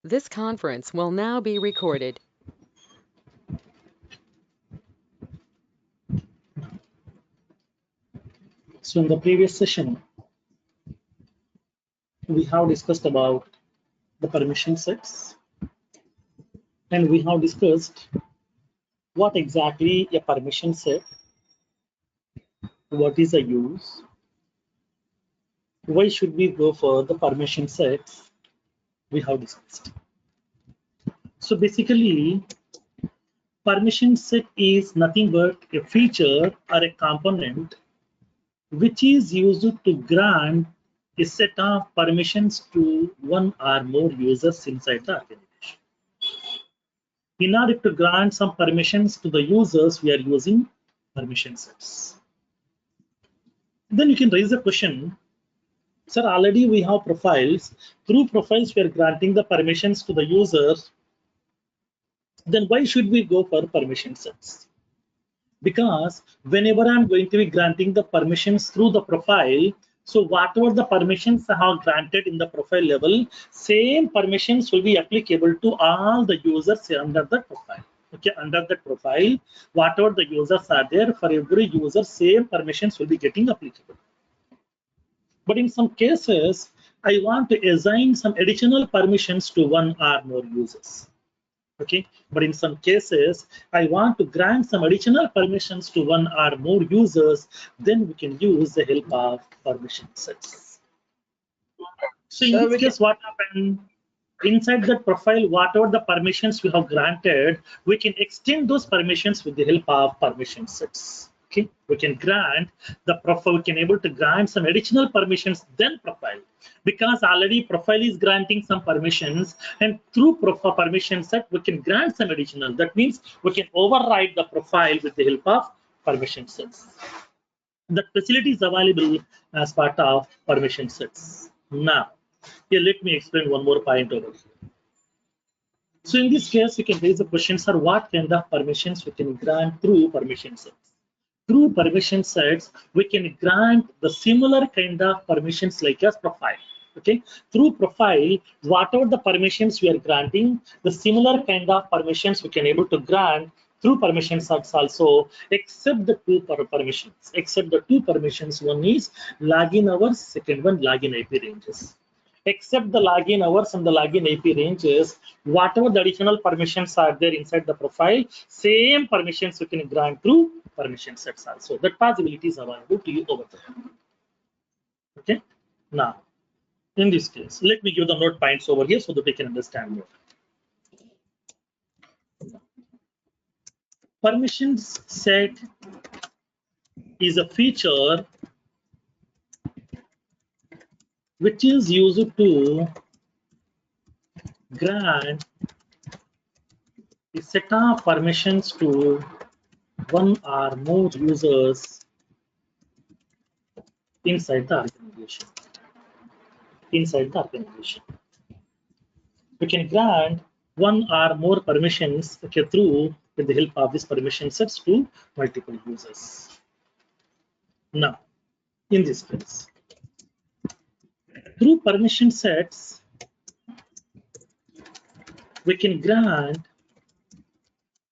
This conference will now be recorded. So in the previous session, we have discussed about the permission sets, and we have discussed what exactly a permission set, what is the use, why should we go for the permission sets, we have discussed. So basically, permission set is nothing but a feature or a component which is used to grant a set of permissions to one or more users inside the organization. In order to grant some permissions to the users, we are using permission sets. Then you can raise the question, sir, already we have profiles. Through profiles, we are granting the permissions to the users. Then why should we go for permission sets? Because whenever I'm going to be granting the permissions through the profile, so whatever the permissions I have granted in the profile level, same permissions will be applicable to all the users under the profile. Okay, under that profile, whatever the users are there, for every user, same permissions will be getting applicable. But in some cases, I want to assign some additional permissions to one or more users. Okay, but in some cases, I want to grant some additional permissions to one or more users, then we can use the help of permission sets. So in this case, what happened? Inside that profile, whatever the permissions we have granted, we can extend those permissions with the help of permission sets. Okay, we can grant the profile, we can able to grant some additional permissions than profile, because already profile is granting some permissions, and through profile permission set we can grant some additional. That means we can override the profile with the help of permission sets. That facility is available as part of permission sets. Now, here let me explain one more point over here. So in this case, you can raise the question, sir, what kind of permissions we can grant through permission sets? Through permission sets, we can grant the similar kind of permissions like as profile. Okay, through profile, whatever the permissions we are granting, the similar kind of permissions we can able to grant through permission sets also, except the two permissions. Except the two permissions, one is login hours, second one login IP ranges. Except the login hours and the login IP ranges, whatever the additional permissions are there inside the profile, same permissions you can grant through permission sets also. That possibility is available to you over there. Okay. Now, in this case, let me give the note points over here so that they can understand more. Permissions set is a feature which is used to grant a set of permissions to one or more users inside the organization. Inside the organization, we can grant one or more permissions, okay, through with the help of these permission sets to multiple users. Now, in this case, through permission sets, we can grant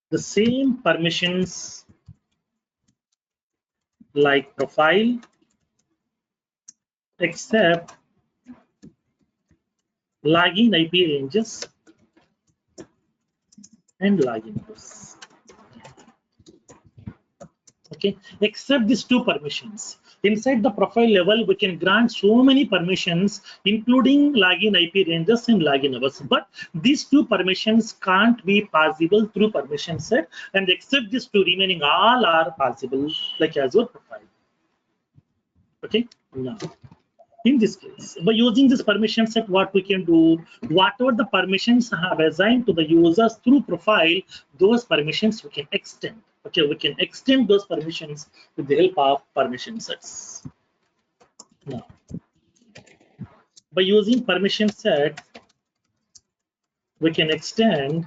the same permissions like profile, except login IP ranges and login hours. Okay, except these two permissions. Inside the profile level, we can grant so many permissions, including login IP ranges and login hours. But these two permissions can't be possible through permission set, and except these two remaining, all are possible, like Azure profile. Okay, now in this case, by using this permission set, what we can do, whatever the permissions I have assigned to the users through profile, those permissions we can extend. Okay, we can extend those permissions with the help of permission sets. Now, by using permission set, we can extend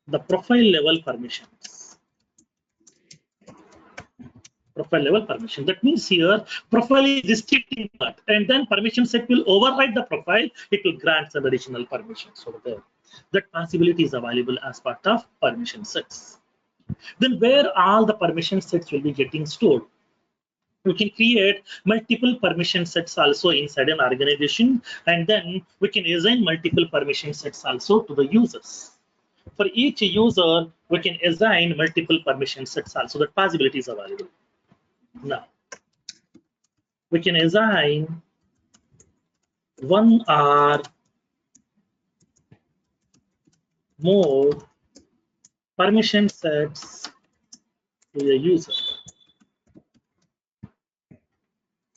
the profile level permissions. Profile level permission. That means here profile is restricting that, and then permission set will override the profile. It will grant some additional permissions over there. That possibility is available as part of permission sets. Then where all the permission sets will be getting stored? We can create multiple permission sets also inside an organization, and then we can assign multiple permission sets also to the users. For each user, we can assign multiple permission sets also. That possibility is available. Now, we can assign one or more permission sets to a user.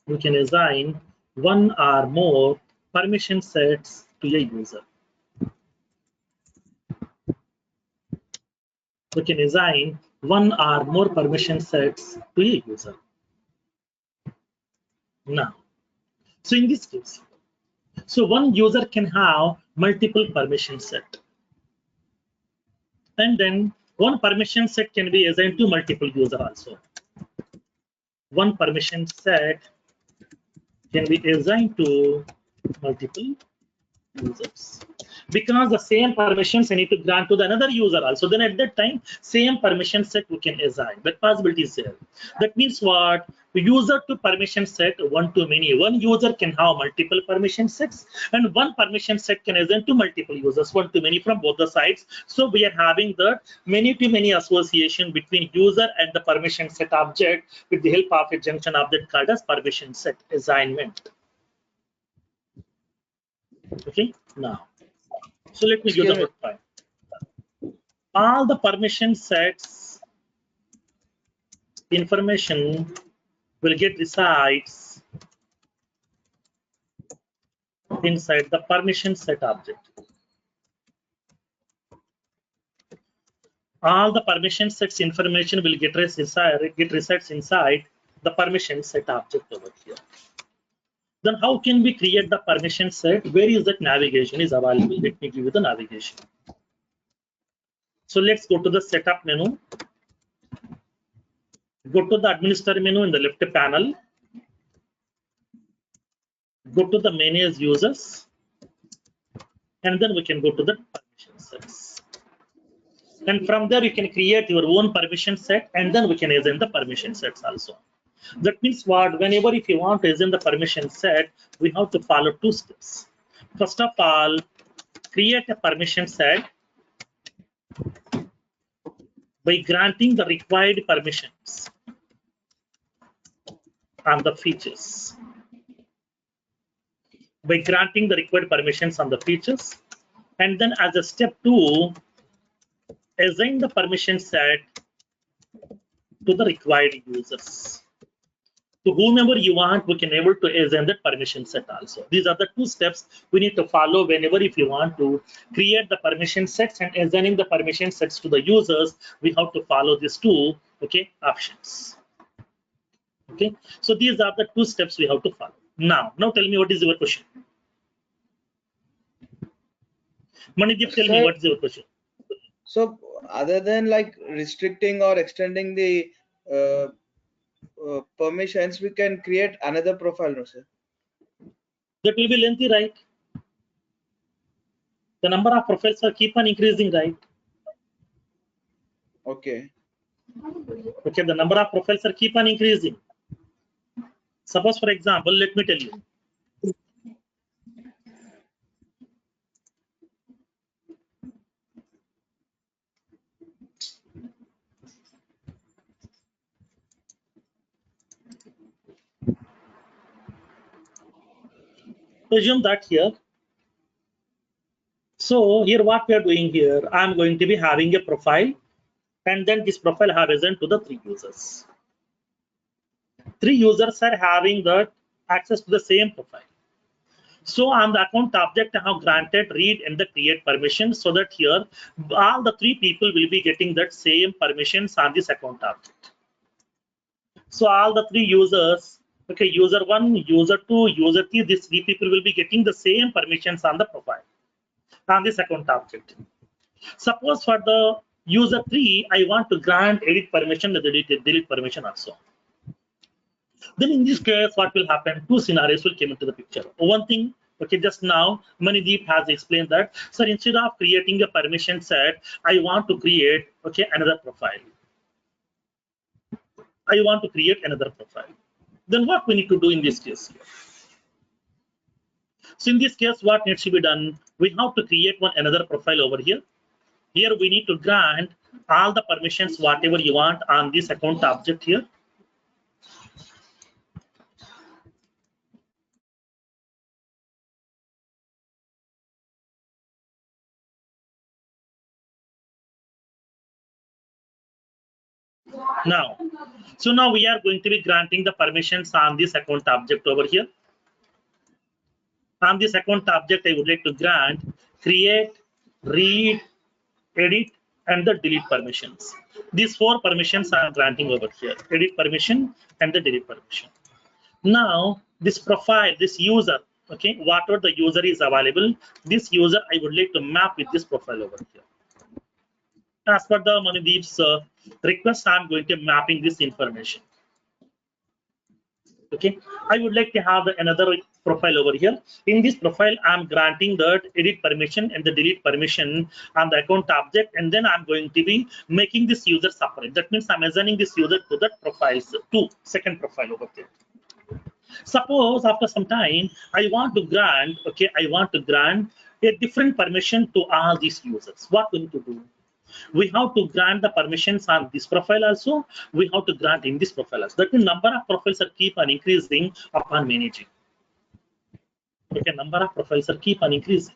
We can assign one or more permission sets to a user. We can assign one or more permission sets to a user. Now, so in this case, so one user can have multiple permission set, and then one permission set can be assigned to multiple user also. One permission set can be assigned to multiple users, because the same permissions I need to grant to the another user also. Then at that time, same permission set we can assign. That possibility is there. That means what? User to permission set one to many. One user can have multiple permission sets, and one permission set can assign to multiple users, one to many from both the sides. So we are having the many to many association between user and the permission set object with the help of a junction object called as permission set assignment. Okay, now, so let me give the point. All the permission sets information will get resides inside the permission set object. All the permission sets information will get resides inside the permission set object over here. Then how can we create the permission set? Where is that navigation is available? Let me give you the navigation. So let's go to the setup menu. Go to the administrator menu in the left panel. Go to the manage users, and then we can go to the permission sets. And from there you can create your own permission set, and then we can assign the permission sets also. That means what? Whenever if you want to assign the permission set, we have to follow two steps. First of all, create a permission set by granting the required permissions on the features. By granting the required permissions on the features, and then as a step 2, assign the permission set to the required users. To whomever you want, we can able to assign that permission set also. These are the two steps we need to follow whenever if you want to create the permission sets and assigning the permission sets to the users. We have to follow these two options. Okay, so these are the two steps we have to follow. Now tell me what is your question. Manideep, tell me what is your question. So other than like restricting or extending the permissions, we can create another profile, no sir? That will be lengthy, right? The number of profiles are keep on increasing, right? Okay. Okay, the number of profiles are keep on increasing. Suppose, for example, let me tell you. Assume that here. So here what we are doing here, I'm going to be having a profile, and then this profile have assigned to the 3 users. 3 users are having the access to the same profile. So on the account object, I have granted read and the create permission, so that here all the 3 people will be getting that same permissions on this account object. So all the 3 users, okay, user 1, user 2, user 3, these 3 people will be getting the same permissions on the profile, on this account object. Suppose for the user 3, I want to grant edit permission and delete permission also. Then in this case, what will happen? Two scenarios will come into the picture. One thing, okay, just now Manideep has explained that, sir, instead of creating a permission set, I want to create, okay, another profile. I want to create another profile. Then what we need to do in this case? So in this case, what needs to be done? We have to create another profile over here. Here we need to grant all the permissions, whatever you want on this account object here. Now, so now we are going to be granting the permissions on this account object over here. On this account object, I would like to grant create, read, edit, and the delete permissions. These four permissions I am granting over here: edit permission and the delete permission. Now, this profile, this user, okay, whatever the user is available, this user I would like to map with this profile over here. As per the Manideep's request, I'm going to mapping this information. Okay, I would like to have another profile over here. In this profile, I'm granting the edit permission and the delete permission on the account object, and then I'm going to be making this user separate. That means I'm assigning this user to that profiles, to second profile over there. Suppose after some time, I want to grant, okay, I want to grant a different permission to all these users. What we need to do? We have to grant the permissions on this profile also. We have to grant in this profile also. That means number of profiles are keep on increasing upon managing. Okay, number of profiles are keep on increasing.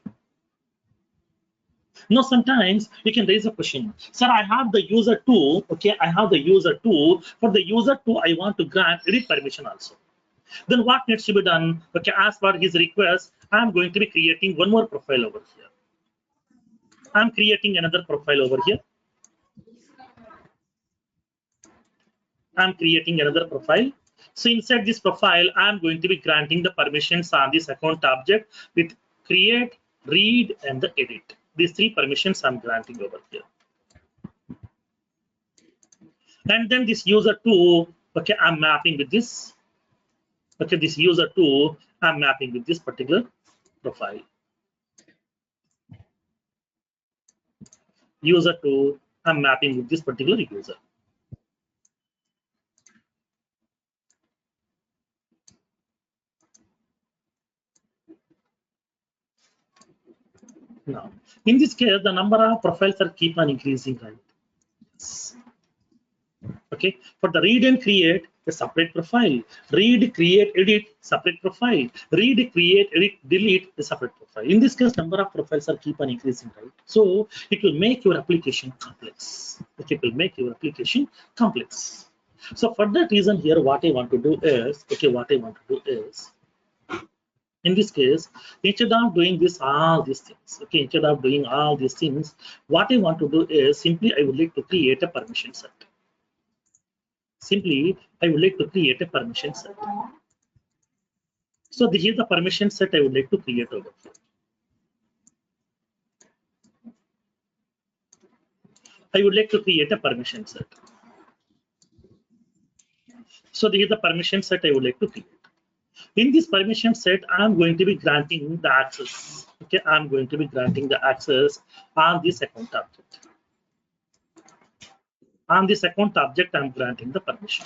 Now, sometimes you can raise a question. Sir, I have the user 2. Okay, I have the user 2. For the user 2, I want to grant edit permission also. Then what needs to be done? Okay, as per his request, I'm going to be creating one more profile over here. I'm creating another profile over here. I'm creating another profile. So inside this profile, I'm going to be granting the permissions on this account object with create, read, and the edit. These three permissions I'm granting over here. And then this user 2, okay, I'm mapping with this. Okay, this user 2, I'm mapping with this particular profile. User 2, I'm mapping with this particular user. Now, in this case, the number of profiles are keep on increasing, right? Okay, for the read and create, a separate profile. Read, create, edit, separate profile. Read, create, edit, delete, a separate profile. In this case, number of profiles are keep on increasing, right? So it will make your application complex. Okay, it will make your application complex. So for that reason here, what I want to do is, okay, what I want to do is, in this case, instead of doing all these things, okay, instead of doing all these things, what I want to do is simply I would like to create a permission set. Simply, I would like to create a permission set. So this is the permission set I would like to create over here. I would like to create a permission set. So this is the permission set I would like to create. In this permission set, I'm going to be granting the access. Okay, I'm going to be granting the access on this account object. On this account object, I'm granting the permission.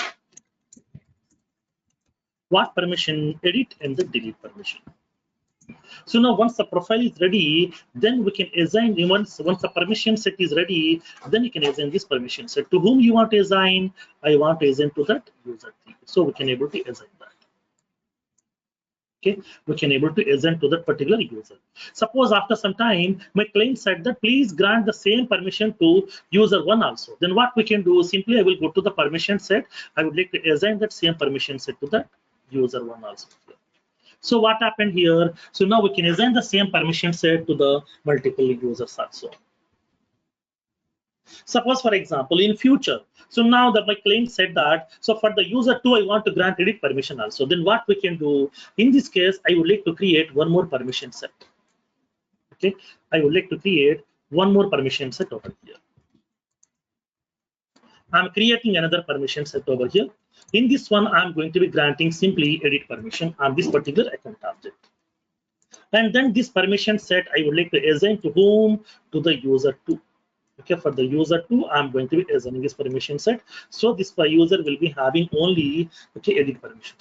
What permission? Edit and the delete permission. So now once the profile is ready, then we can assign, once the permission set is ready, then you can assign this permission set. To whom you want to assign? I want to assign to that user 3. So we can able to assign that. Okay, we can able to assign to that particular user. Suppose after some time, my client said that please grant the same permission to user 1 also. Then what we can do, simply I will go to the permission set. I would like to assign that same permission set to the user 1 also. So what happened here? So now we can assign the same permission set to the multiple users also. Suppose, for example, in future, so now that my client said that, so for the user 2, I want to grant edit permission also. Then what we can do, in this case, I would like to create one more permission set. Okay, I would like to create one more permission set over here. I'm creating another permission set over here. In this one, I'm going to be granting simply edit permission on this particular account object. And then this permission set, I would like to assign to whom? To the user 2. Okay, for the user 2, I'm going to be assigning this permission set. So this user will be having only, okay, edit permission.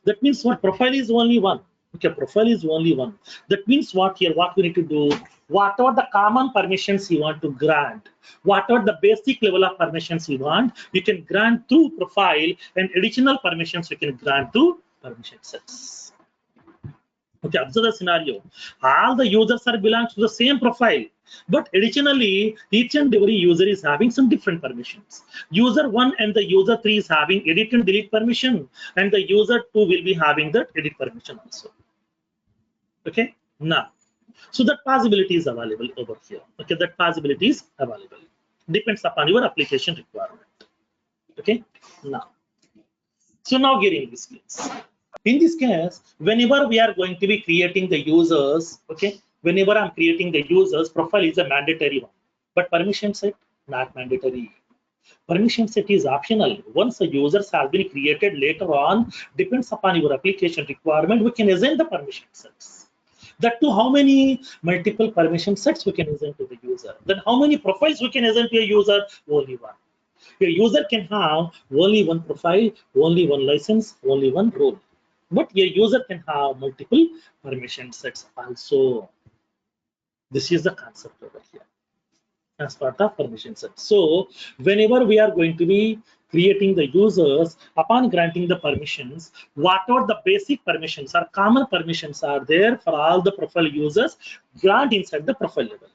That means what? Profile is only one. Okay, profile is only one. That means what here? What we need to do? Whatever the common permissions you want to grant, whatever the basic level of permissions you want, you can grant through profile, and additional permissions you can grant through permission sets. Okay, observe the scenario. All the users are belongs to the same profile, but additionally, each and every user is having some different permissions. User 1 and the user 3 is having edit and delete permission, and the user 2 will be having the edit permission also. Okay, now, so that possibility is available over here. Okay, that possibility is available. Depends upon your application requirement. Okay, now, so now getting this case. In this case, whenever we are going to be creating the users, okay, whenever I'm creating the users, profile is a mandatory one, but permission set not mandatory. Permission set is optional. Once the users have been created later on, depends upon your application requirement, we can assign the permission sets. That to how many multiple permission sets we can assign to the user. Then how many profiles we can assign to a user? Only one. A user can have only one profile, only one license, only one role. But a user can have multiple permission sets also. This is the concept over here as part of permission set. So whenever we are going to be creating the users, upon granting the permissions, whatever the basic permissions or common permissions are there for all the profile users, grant inside the profile level.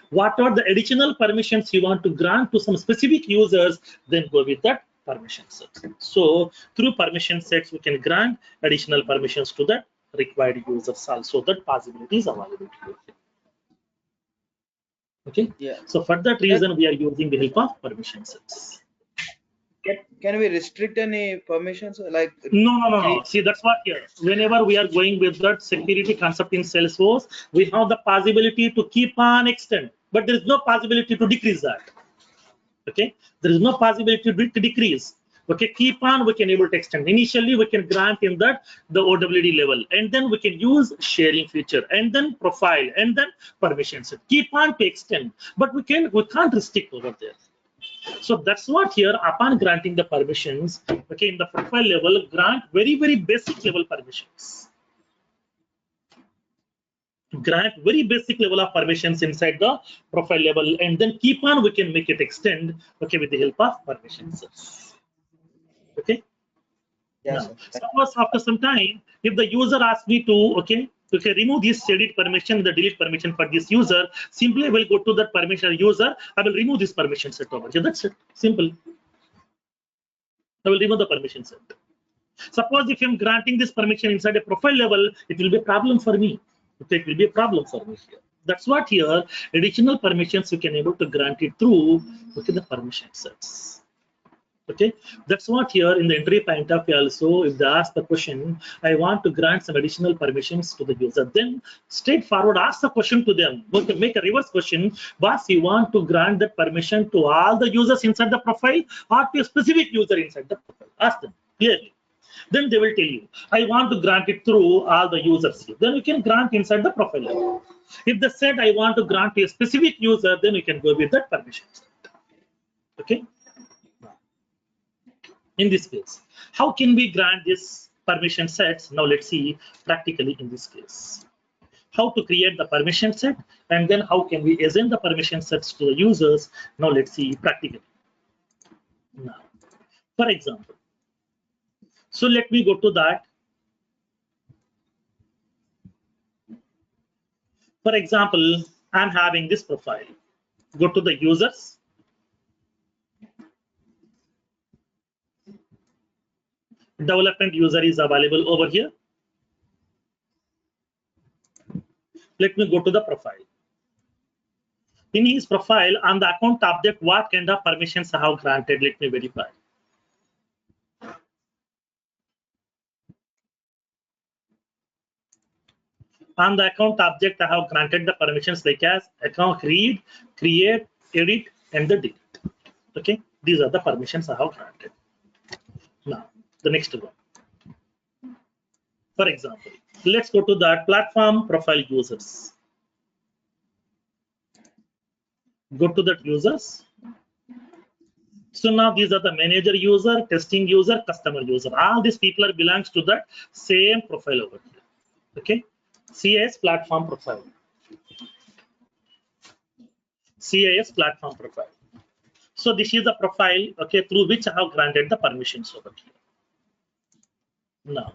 Whatever the additional permissions you want to grant to some specific users, then go with that permission set. So through permission sets, we can grant additional permissions to the required users also. That possibility is available here. Okay. Yeah. So for that reason, we are using the help of permission sets. Can we restrict any permissions like? No. See, that's what here. Whenever we are going with that security concept in Salesforce, we have the possibility to keep on extend, but there is no possibility to decrease that. Okay, there is no possibility to decrease. Okay, keep on, we can able to extend. Initially, we can grant in that the OWD level, and then we can use sharing feature, and then profile, and then permissions. Keep on to extend, but we can't restrict over there. So that's what here, upon granting the permissions, okay, in the profile level, grant very basic level permissions. Grant very basic level of permissions inside the profile level, and then keep on, we can make it extend, okay, with the help of permissions. Okay. Yes. Now, suppose after some time, if the user asks me to, okay, remove this edit permission, the delete permission for this user, simply I will go to that permission user, I will remove this permission set over here. That's it. Simple. I will remove the permission set. Suppose if I'm granting this permission inside a profile level, it will be a problem for me. Okay, it will be a problem for me here. That's what here, additional permissions you can able to grant it through, okay, the permission sets. Okay, that's what here in the entry point of view also, if they ask the question, I want to grant some additional permissions to the user, then straightforward ask the question to them. Okay, make a reverse question. Boss, you want to grant that permission to all the users inside the profile or to a specific user inside the profile? Ask them clearly. Then they will tell you, I want to grant it through all the users. Then you can grant inside the profile level. If they said, I want to grant to a specific user, then you can go with that permission set. Okay. In this case, how can we grant this permission sets? Now let's see practically in this case. How to create the permission set, and then how can we assign the permission sets to the users? Now let's see practically. Now, for example, so let me go to that. For example, I'm having this profile. Go to the users. Development user is available over here. Let me go to the profile. In his profile, on the account object, what kind of permissions I have granted? Let me verify. On the account object, I have granted the permissions like as account read, create, edit, and the delete. Okay, these are the permissions I have granted. Now, the next one. For example, let's go to that platform profile users. Go to that users. So now these are the manager user, testing user, customer user. All these people are belongs to that same profile over here. Okay, CIS platform profile. CIS platform profile. So this is the profile, okay, through which I have granted the permissions over here. Now,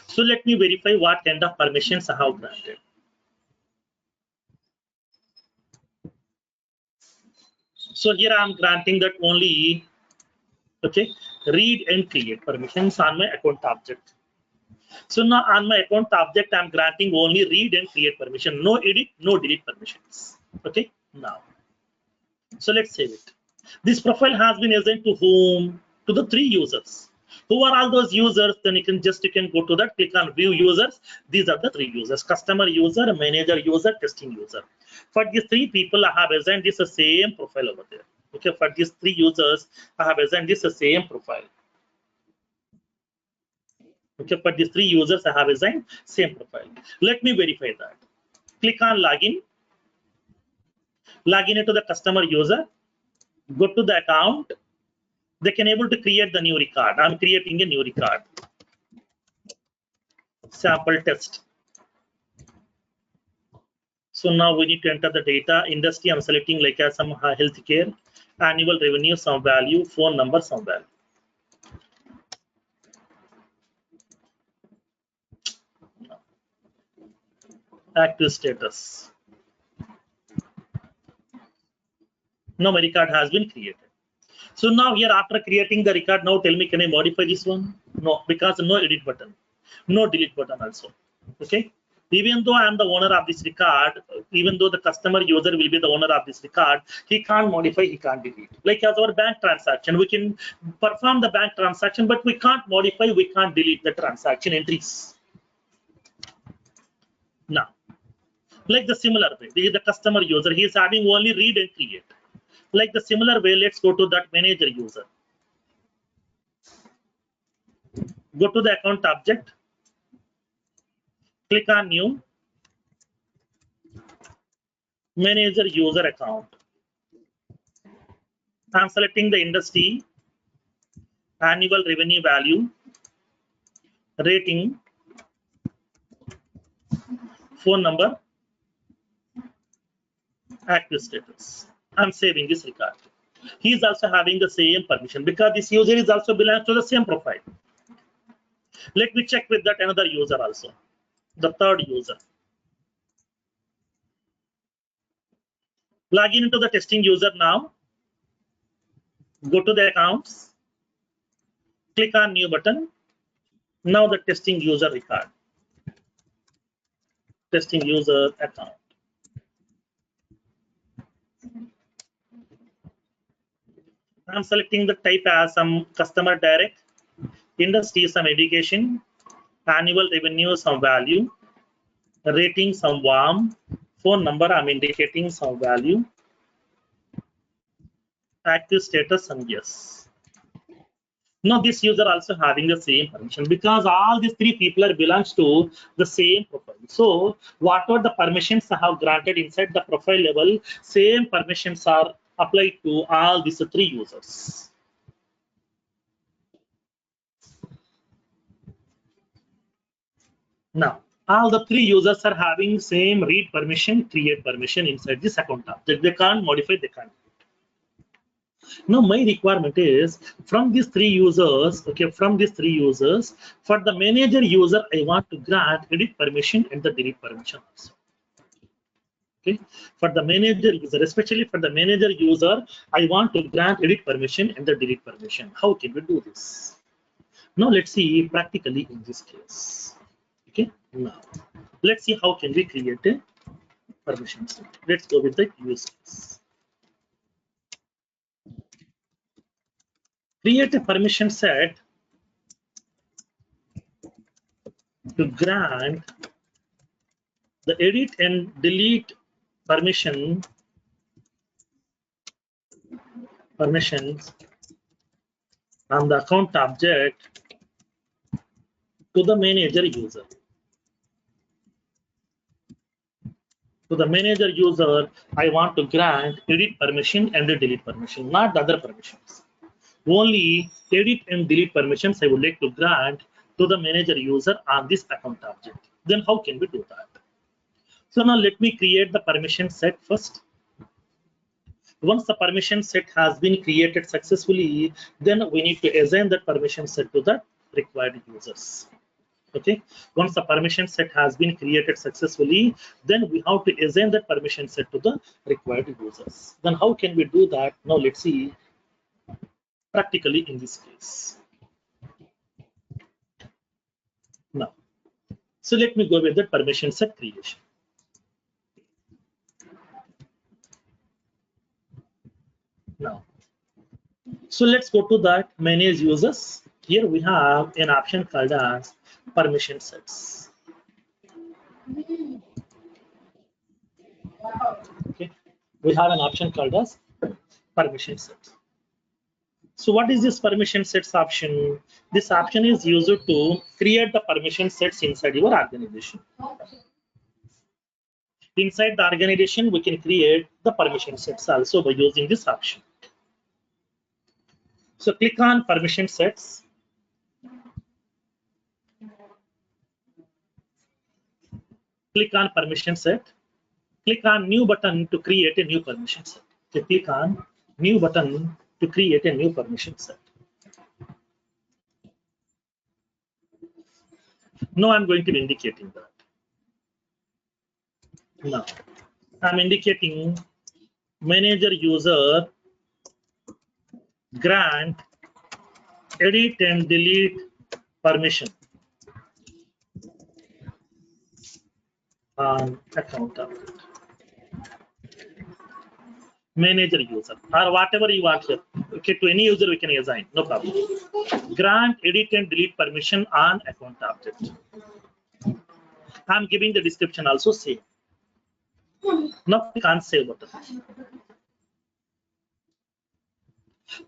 so let me verify what kind of permissions I have granted. So here I am granting that only, okay, read and create permissions on my account object. So now on my account object, I'm granting only read and create permission, no edit, no delete permissions. Okay, now, so let's save it. This profile has been assigned to whom? To the 3 users. Who are all those users? Then you can go to that, click on view users. These are the 3 users: customer user, manager user, testing user. For these 3 people, I have assigned this the same profile over there. Okay, for these 3 users, I have assigned this the same profile. Okay, for these 3 users, I have assigned same profile. Let me verify that. Click on login. Login into the customer user. Go to the account. They can able to create the new record. I'm creating a new record. Sample test. So now we need to enter the data. Industry, I'm selecting like some healthcare. Annual revenue, some value. Phone number, some value. Active status. Now my record has been created. So now here, after creating the record, now tell me, can I modify this one? No, because no edit button, no delete button also. Okay, even though I am the owner of this record, even though the customer user will be the owner of this record, he can't modify, he can't delete. Like as our bank transaction, we can perform the bank transaction, but we can't modify, we can't delete the transaction entries. Now, like the similar way, this is the customer user, he is having only read and create. Like the similar way, let's go to that manager user. Go to the account object, click on new, manager user account. I'm selecting the industry, annual revenue value, rating, phone number, active status. I'm saving this record. He is also having the same permission because this user is also belongs to the same profile. Let me check with that another user also, the 3rd user. Log in into the testing user now. Go to the accounts. Click on new button. Now the testing user record. Testing user account. I'm selecting the type as some customer direct, industry some education, annual revenue some value, rating some warm, phone number I'm indicating some value, active status some yes. Now this user also having the same permission because all these 3 people are belongs to the same profile. So whatever the permissions I have granted inside the profile level, same permissions are applied to all these 3 users. Now all the 3 users are having same read permission, create permission inside this account object. They can't modify, they can't. Now my requirement is from these 3 users, okay, from these 3 users, for the manager user, I want to grant edit permission and the delete permission also. Okay, for the manager user, especially for the manager user, I want to grant edit permission and the delete permission. How can we do this? Now let's see practically in this case. Okay, now let's see how can we create a permission set. Let's go with the users. Create a permission set to grant the edit and delete permissions and the account object to the manager user. To the manager user, I want to grant edit permission and the delete permission, not the other permissions. Only edit and delete permissions I would like to grant to the manager user on this account object. Then how can we do that? So now let me create the permission set first. Once the permission set has been created successfully, then we need to assign that permission set to the required users. Okay, once the permission set has been created successfully, then we have to assign that permission set to the required users. Then how can we do that? Now let's see practically in this case. Now, so let me go with the permission set creation. Now, so let's go to that manage users. Here we have an option called as permission sets. Okay, we have an option called as permission sets. So what is this permission sets option? This option is used to create the permission sets inside your organization. Inside the organization, we can create the permission sets also by using this option. So click on permission sets. Click on permission set. Click on new button to create a new permission set. So click on new button to create a new permission set. Now I'm going to be indicating that. Now I'm indicating manager user grant edit and delete permission on account object. Manager user or whatever you want here. Okay, to any user we can assign, no problem. Grant edit and delete permission on account object. I'm giving the description also same. Now click on save button.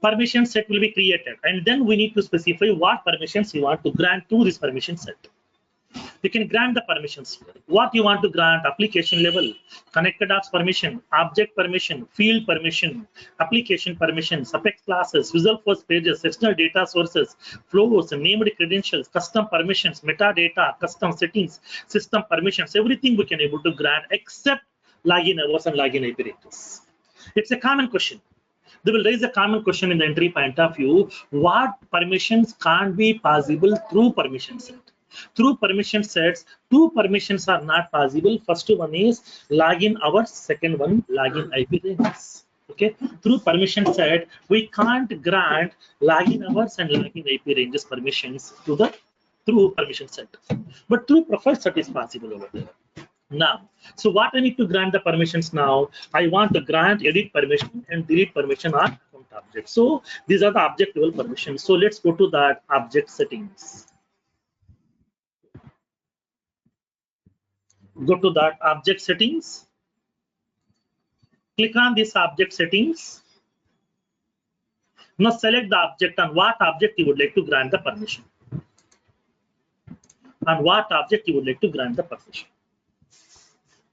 Permission set will be created, and then we need to specify what permissions you want to grant to this permission set. You can grant the permissions here. What you want to grant: application level, connected apps permission, object permission, field permission, application permissions, Apex classes, Visualforce pages, external data sources, flows, named credentials, custom permissions, metadata, custom settings, system permissions, everything we can able to grant except login hours and login IP address. It's a common question. They will raise a common question in the entry point of view: what permissions can't be possible through permission set? Through permission sets, two permissions are not possible. First one is login hours, second one login IP ranges. Okay, through permission set, we can't grant login hours and login IP ranges permissions to the through permission set, but through profile set is possible over there. Now, so what I need to grant the permissions now? I want to grant edit permission and delete permission on account object. So these are the object level permissions. So let's go to that object settings. Go to that object settings. Click on this object settings. Now select the object on what object you would like to grant the permission. On what object you would like to grant the permission.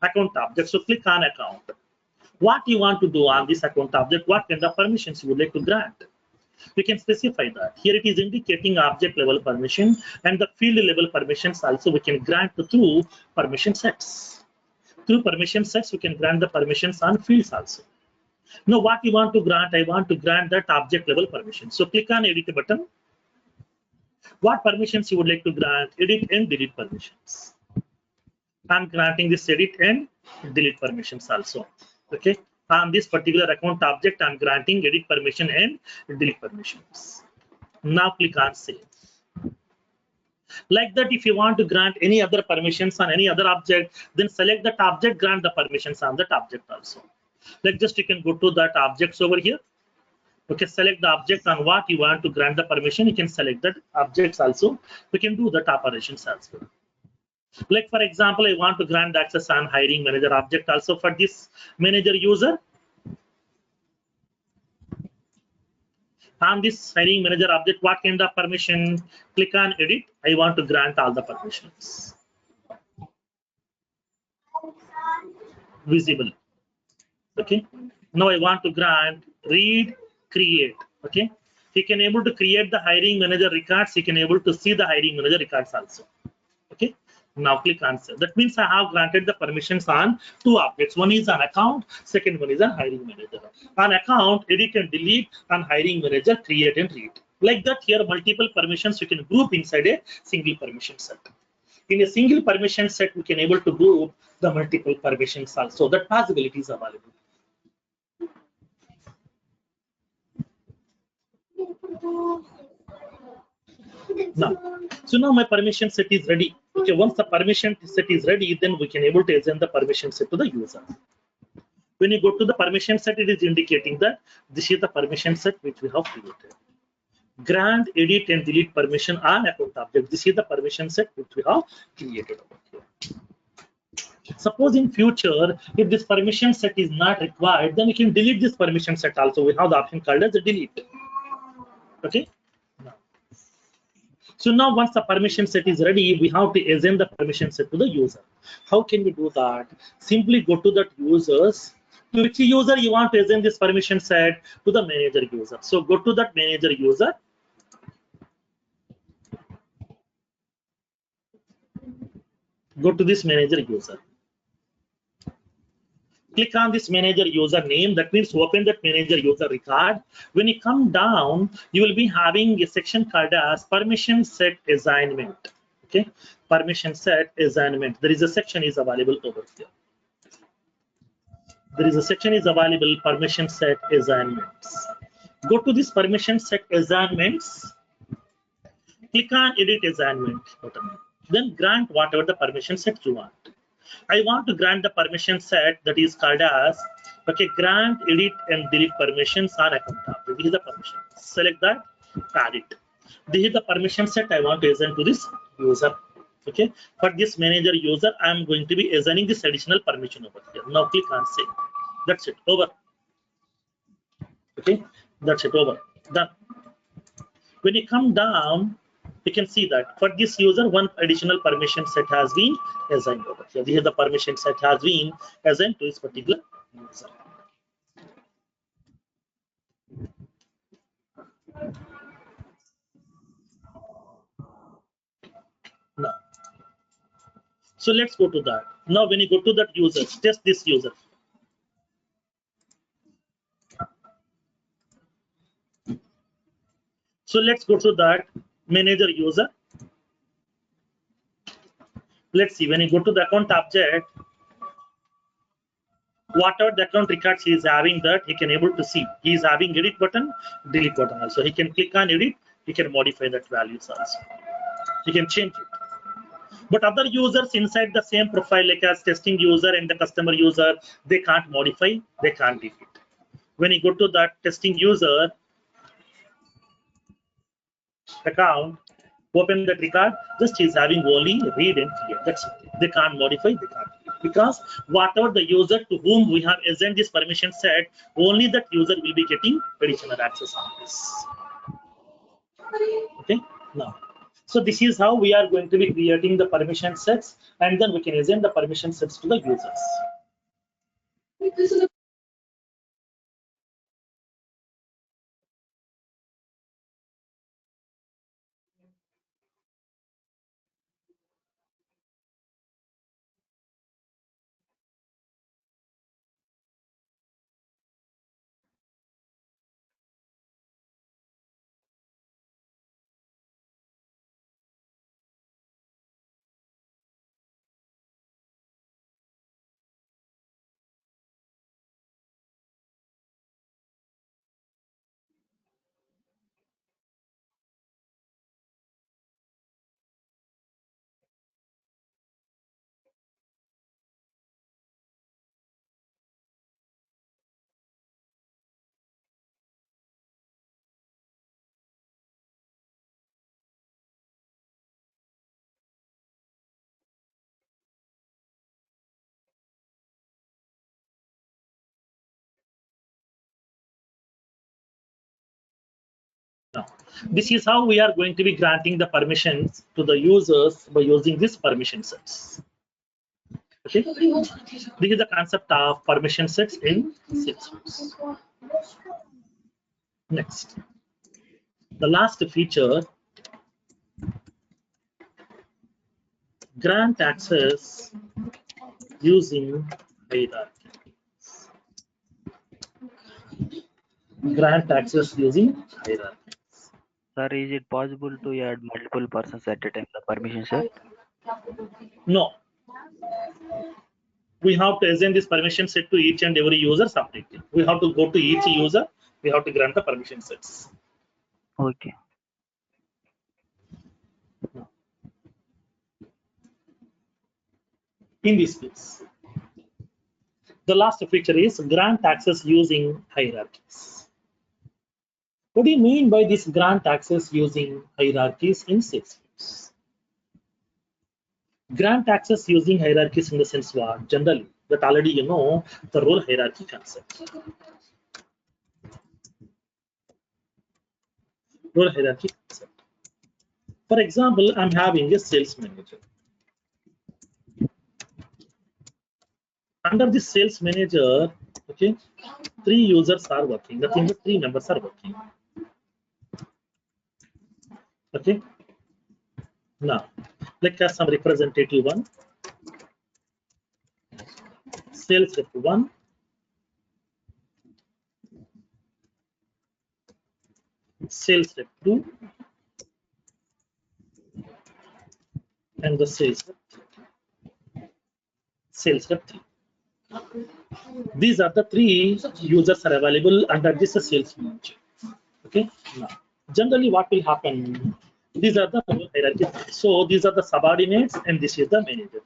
Account object. So click on account. What you want to do on this account object, what kind of permissions you would like to grant. We can specify that. Here it is indicating object level permission, and the field level permissions also we can grant through permission sets. Through permission sets, we can grant the permissions on fields also. Now what you want to grant? I want to grant that object level permission. So click on edit button. What permissions you would like to grant? Edit and delete permissions. I'm granting this edit and delete permissions also. Okay. On this particular account object, I'm granting edit permission and delete permissions. Now click on save. Like that, if you want to grant any other permissions on any other object, then select that object, grant the permissions on that object also. Like just you can go to that objects over here. Okay, select the object on what you want to grant the permission. You can select that objects also. We can do that operations as well. Like for example, I want to grant access on hiring manager object also for this manager user. I'm this hiring manager object. What kind of permission? Click on edit. I want to grant all the permissions. Visible. Okay. Now I want to grant read, create. Okay. He can able to create the hiring manager records. He can able to see the hiring manager records also. Okay. Now click answer. That means I have granted the permissions on two objects. One is an account, second one is a hiring manager. On account, edit and delete, on hiring manager, create and read. Like that, here multiple permissions you can group inside a single permission set. In a single permission set, we can able to group the multiple permissions also. That possibility is available. Now my permission set is ready. Okay, once the permission set is ready, then we can able to assign the permission set to the user. When you go to the permission set, it is indicating that this is the permission set which we have created. Grant, edit, and delete permission on account object. This is the permission set which we have created over here. Suppose in future, if this permission set is not required, then we can delete this permission set also. We have the option called as delete. Okay. So now once the permission set is ready, we have to assign the permission set to the user. How can we do that? Simply go to that users. To which user you want to assign this permission set? To the manager user. So go to that manager user. Go to this manager user. Click on this manager user name. That means open that manager user record. When you come down, you will be having a section called as permission set assignment. Okay, permission set assignment. There is a section is available over here. There is a section is available permission set assignments. Go to this permission set assignments. Click on edit assignment button. Then grant whatever the permission set you want. I want to grant the permission set that is called as grant, edit, and delete permissions on account object. This is the permission. Select that, add it. This is the permission set I want to assign to this user. Okay, for this manager user, I am going to be assigning this additional permission over here. Now click on save. That's it. Over. Okay, that's it. Over. Done. When you come down, you can see that for this user, one additional permission set has been assigned over here. This is the permission set has been assigned to this particular user. Now, so let's go to that. Now, when you go to that user, test this user. So let's go to that manager user. Let's see, when you go to the account object, whatever the account records he is having, that he can able to see. He is having edit button, delete button also. He can click on edit, he can modify that values also. He can change it. But other users inside the same profile, like as testing user and the customer user, they can't modify, they can't delete. When you go to that testing user account, open that record, just is having only read and create. That's it. They can't modify, they can't delete. Because whatever the user to whom we have assigned this permission set, only that user will be getting additional access on this. Okay, now. So this is how we are going to be creating the permission sets, and then we can assign the permission sets to the users. Now, this is how we are going to be granting the permissions to the users by using these permission sets. Okay, this is the concept of permission sets in Salesforce. Next, the last feature, grant access using hierarchy. Grant access using hierarchy. Sir, is it possible to add multiple persons at a time the permission set? No. We have to assign this permission set to each and every user separately. We have to go to each user. We have to grant the permission sets. Okay. In this case, the last feature is grant access using hierarchies. What do you mean by this grant access using hierarchies in Salesforce? Grant access using hierarchies in the sense what? Generally, that already you know the role hierarchy concept. Role hierarchy concept. For example, I'm having a sales manager. Under this sales manager, okay, 3 users are working. That means 3 members are working. Okay. Now, let's have some representative 1, sales rep 1, sales rep 2, and the sales rep 3. These are the 3 users are available under this sales manager. Okay. Now, generally, what will happen? These are the hierarchy. So these are the subordinates, and this is the manager.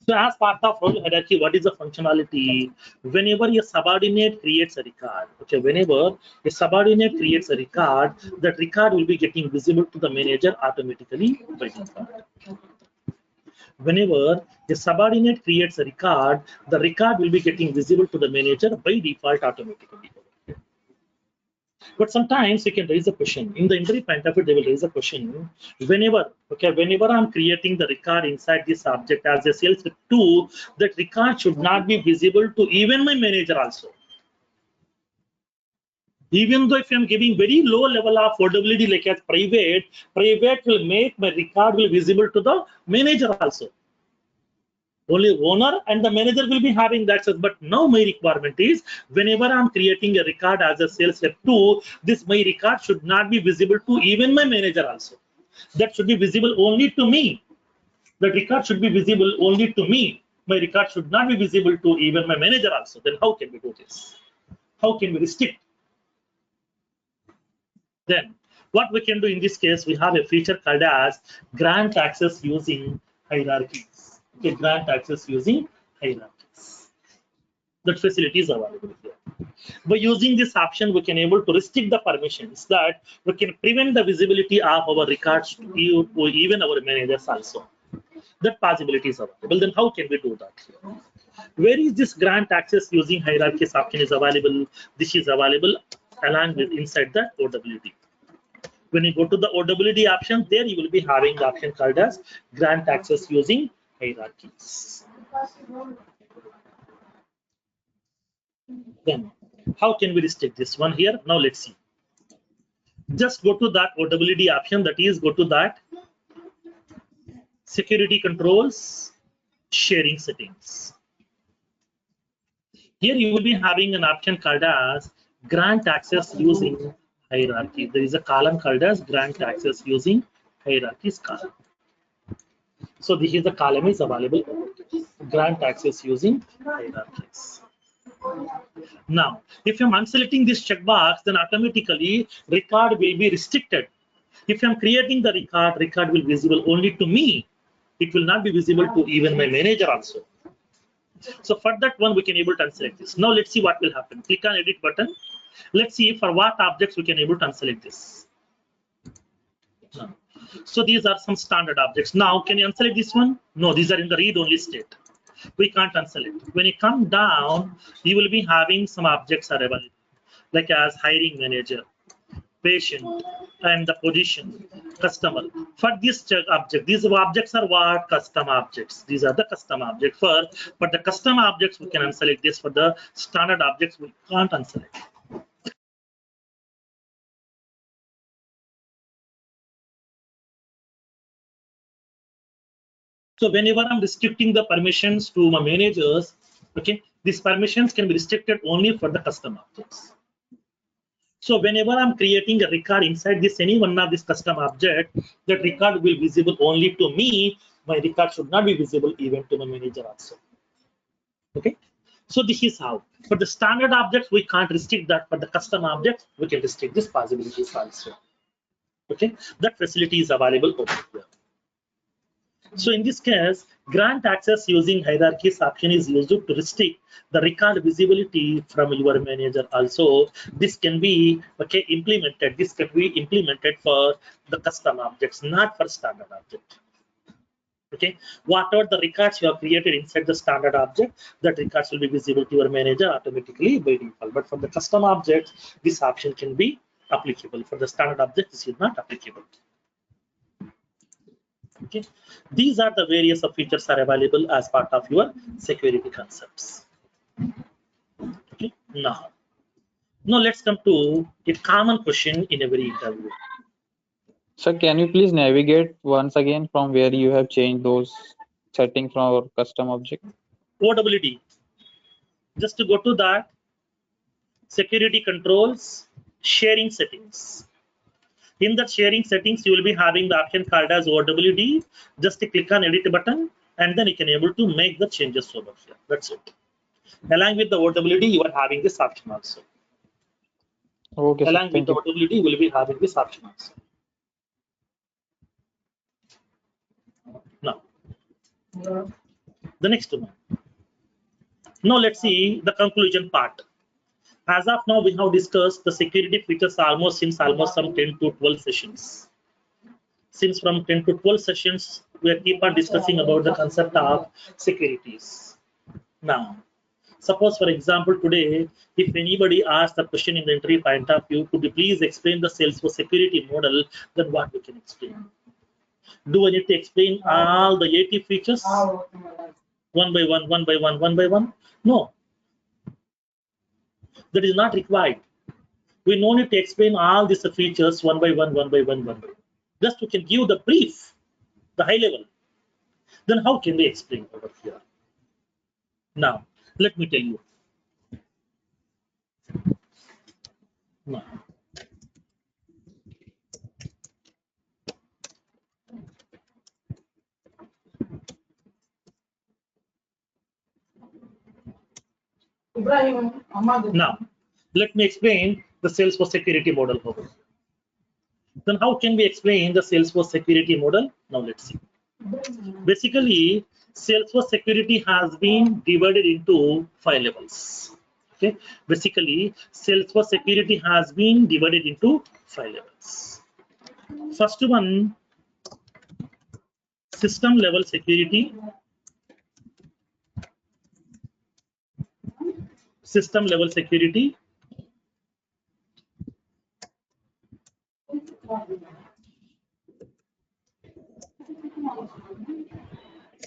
So as part of role hierarchy, what is the functionality? Whenever a subordinate creates a record, okay, whenever a subordinate creates a record, that record will be getting visible to the manager automatically by default. Whenever a subordinate creates a record, the record will be getting visible to the manager by default automatically. But sometimes you can raise a question. In the interview point of view, they will raise a question. Whenever I'm creating the record inside this object as a sales rep 2, that record should not be visible to even my manager also. Even though if I'm giving very low level of affordability like as private will make my record will visible to the manager also. Only owner and the manager will be having that access. But now my requirement is whenever I'm creating a record as a sales rep 2, this my record should not be visible to even my manager also. That should be visible only to me. The record should be visible only to me. My record should not be visible to even my manager also. Then how can we do this? How can we restrict? Then what we can do in this case, we have a feature called as grant access using hierarchies. Okay, grant access using hierarchies. That facility is available here. By using this option, we can able to restrict the permissions that we can prevent the visibility of our records to even our managers also. That possibility is available. Then how can we do that here? Where is this grant access using hierarchies option is available? This is available along with inside the OWD. When you go to the OWD option, there you will be having the option called as grant access using hierarchies. Then how can we restrict this one here? Now let's see. Just go to that OWD option, that is go to that security controls, sharing settings. Here you will be having an option called as grant access using hierarchy. There is a column called as grant access using hierarchies column. So this is the column is available. Grant access using hierarchies. Now, if I'm unselecting this checkbox, then automatically record will be restricted. If I'm creating the record will be visible only to me. It will not be visible to even my manager also. So for that one, we can able to unselect this. Now let's see what will happen. Click on edit button. Let's see for what objects we can able to unselect this. Now, so these are some standard objects. Now, can you unselect this one? No, these are in the read-only state. We can't unselect. When you come down, you will be having some objects are available, like as hiring manager. patient, and the position, customer. For this object, these objects are what? Custom objects. These are the custom objects. For the custom objects, we can unselect this. For the standard objects, we can't unselect. So whenever I'm restricting the permissions to my managers, okay, these permissions can be restricted only for the custom objects. So whenever I'm creating a record inside this any one of this custom object, that record will be visible only to me. My record should not be visible even to my manager also. Okay. So this is how. For the standard objects, we can't restrict that. For the custom objects, we can restrict this possibilities also. Okay. That facility is available over here. So in this case, grant access using hierarchies option is used to restrict the record visibility from your manager also. This can be implemented. This can be implemented for the custom objects, not for standard object. Okay, whatever the records you have created inside the standard object, that records will be visible to your manager automatically by default. But for the custom objects, this option can be applicable. For the standard object, this is not applicable. Okay, these are the various of features are available as part of your security concepts. Okay, now let's come to a common question in every interview. Sir, can you please navigate once again from where you have changed those settings from our custom object? OWD. Just to go to that, security controls, sharing settings. In the sharing settings, you will be having the option called as OWD. Just click on edit button, and then you can able to make the changes over here. That's it. Along with the OWD, you are having this option also. Okay, along with the OWD, you will be having this option also. Now, the next one. Now let's see the conclusion part. As of now, we have discussed the security features since almost some 10 to 12 sessions. Since from 10 to 12 sessions, we keep on discussing about the concept of securities. Now, suppose for example today, if anybody asks the question in the interview point of view, could you please explain the Salesforce security model, then what we can explain? Do I need to explain all the 80 features one by one, one by one, one by one? No. That is not required. We no need to explain all these features one by one, one by one, one by one. Just we can give the brief, the high level. Then how can we explain over here? Now, let me tell you. Now, let me explain the Salesforce security model over here. Then how can we explain the Salesforce security model? Now let's see. Basically, Salesforce security has been divided into 5 levels. Okay. Basically, Salesforce security has been divided into 5 levels. First one, system level security. System level security.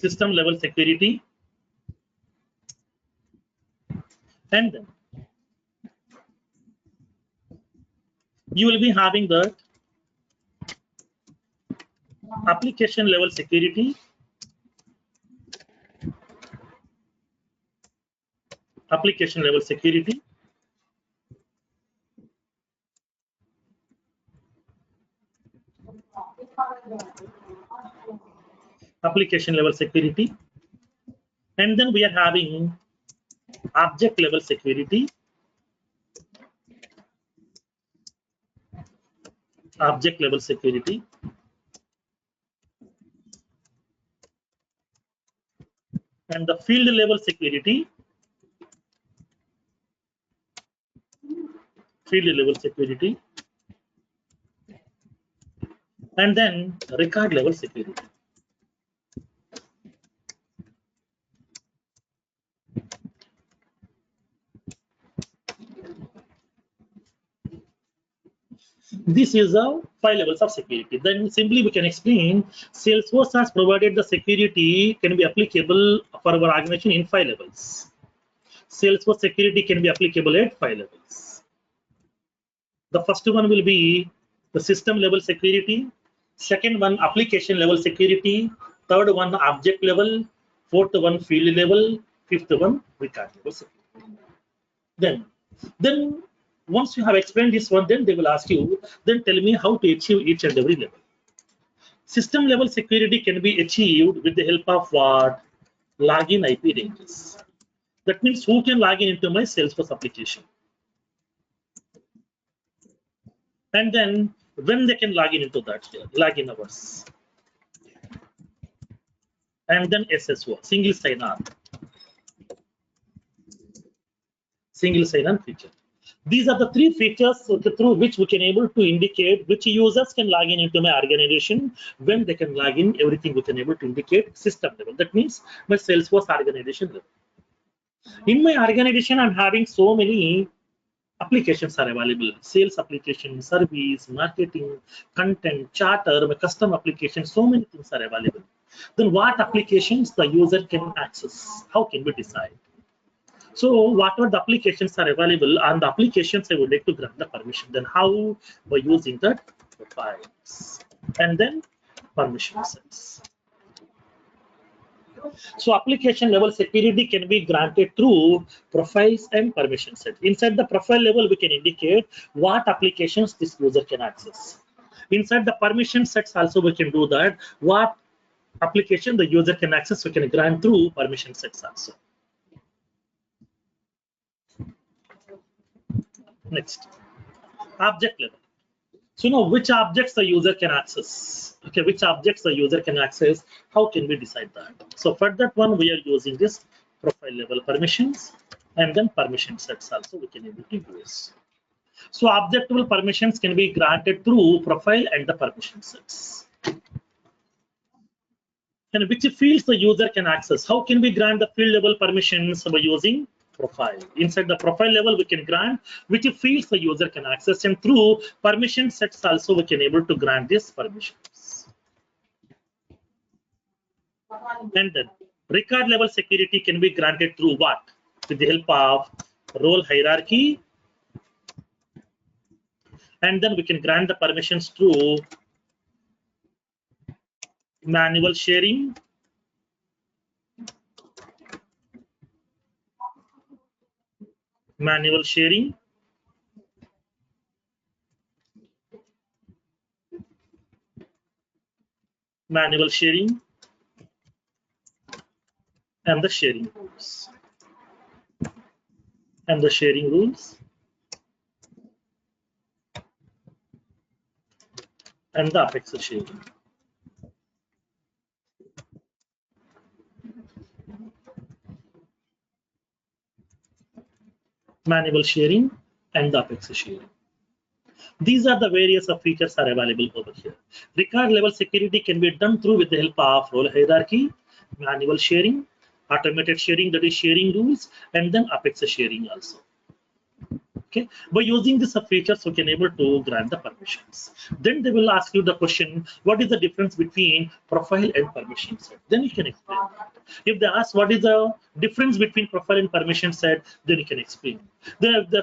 System level security. And then you will be having the application level security. Application level security. Application level security. And then we are having object level security. Object level security. And the field level security. Field level security. And then record level security. This is the 5 levels of security. Then simply we can explain Salesforce has provided the security can be applicable for our organization in 5 levels. Salesforce security can be applicable at 5 levels. The first one will be the system level security. Second one, application level security. Third one, object level. Fourth one, field level. Fifth one, record level security. Then once you have explained this one, then they will ask you, then tell me how to achieve each and every level. System level security can be achieved with the help of what? Login IP ranges. That means who can log in into my Salesforce application. And then when they can log in into that here, login hours. And then SSO, single sign-on. Single sign-on feature. These are the 3 features through which we can able to indicate which users can log in into my organization. When they can log in, everything we can able to indicate system level. That means my Salesforce organization level. In my organization, I'm having so many applications are available. Sales application, service, marketing, content, charter, my custom application, so many things are available. Then what applications the user can access? How can we decide? So whatever the applications are available and the applications I would like to grant the permission, then how by using that profiles and then permission sets. So application level security can be granted through profiles and permission set. Inside the profile level, we can indicate what applications this user can access. Inside the permission sets also we can do that. What application the user can access, we can grant through permission sets also. Next, object level. So now which objects the user can access? Okay, which objects the user can access? How can we decide that? So for that one, we are using this profile level permissions and then permission sets also we can able to use. So object level permissions can be granted through profile and the permission sets. And which fields the user can access? How can we grant the field level permissions by using profile? Inside the profile level, we can grant which fields the user can access, and through permission sets also we can able to grant these permissions. And then record level security can be granted through what? With the help of role hierarchy. And then we can grant the permissions through manual sharing. Manual sharing. Manual sharing. And the sharing rules. And the sharing rules. And the Apex sharing. Manual sharing and the Apex sharing. These are the various features are available over here. Record level security can be done through with the help of role hierarchy, manual sharing, automated sharing, that is sharing rules, and then Apex sharing also. Okay, by using these features, we can able to grant the permissions. Then they will ask you the question, what is the difference between profile and permission set? Then you can explain that. If they ask what is the difference between profile and permission set, then you can explain.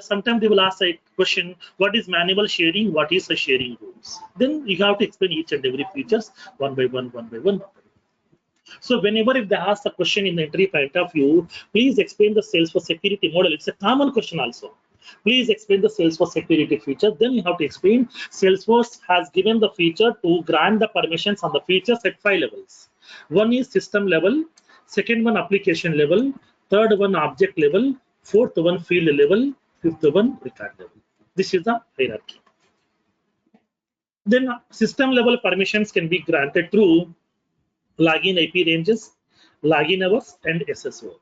Sometimes they will ask a question, what is manual sharing, what is the sharing rules? Then you have to explain each and every features one by one, one by one. So whenever if they ask the question in the entry point of view, please explain the Salesforce security model. It's a common question also. Please explain the Salesforce security feature. Then you have to explain Salesforce has given the feature to grant the permissions on the features at 5 levels. One is system level, second one application level, third one object level, fourth one field level, fifth one record level. This is the hierarchy. Then system level permissions can be granted through login IP ranges, login hours, and SSO.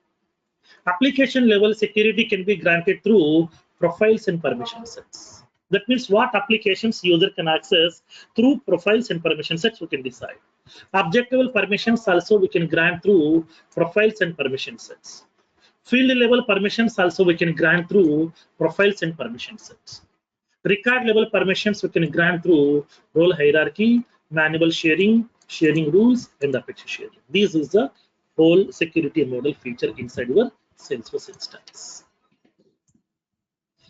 Application level security can be granted through profiles and permission sets. That means what applications user can access through profiles and permission sets we can decide. Object level permissions also we can grant through profiles and permission sets. Field level permissions also we can grant through profiles and permission sets. Record level permissions we can grant through role hierarchy, manual sharing, sharing rules, and Apache sharing. This is the whole security model feature inside your Salesforce instance.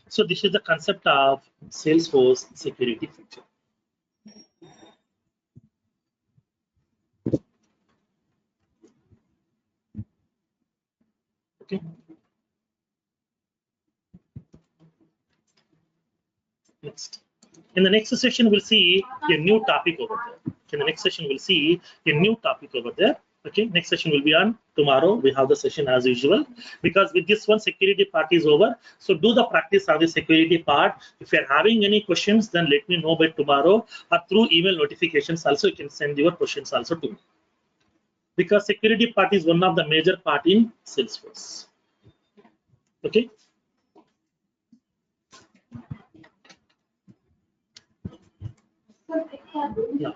So this is the concept of Salesforce security feature. Okay. Next. In the next session, we'll see a new topic over there. In the next session, we'll see a new topic over there. Okay, next session will be on tomorrow. We have the session as usual, because with this one security part is over. So do the practice of the security part. If you're having any questions, then let me know by tomorrow, or through email notifications also you can send your questions also to me. Because security part is one of the major part in Salesforce. Okay. Yeah.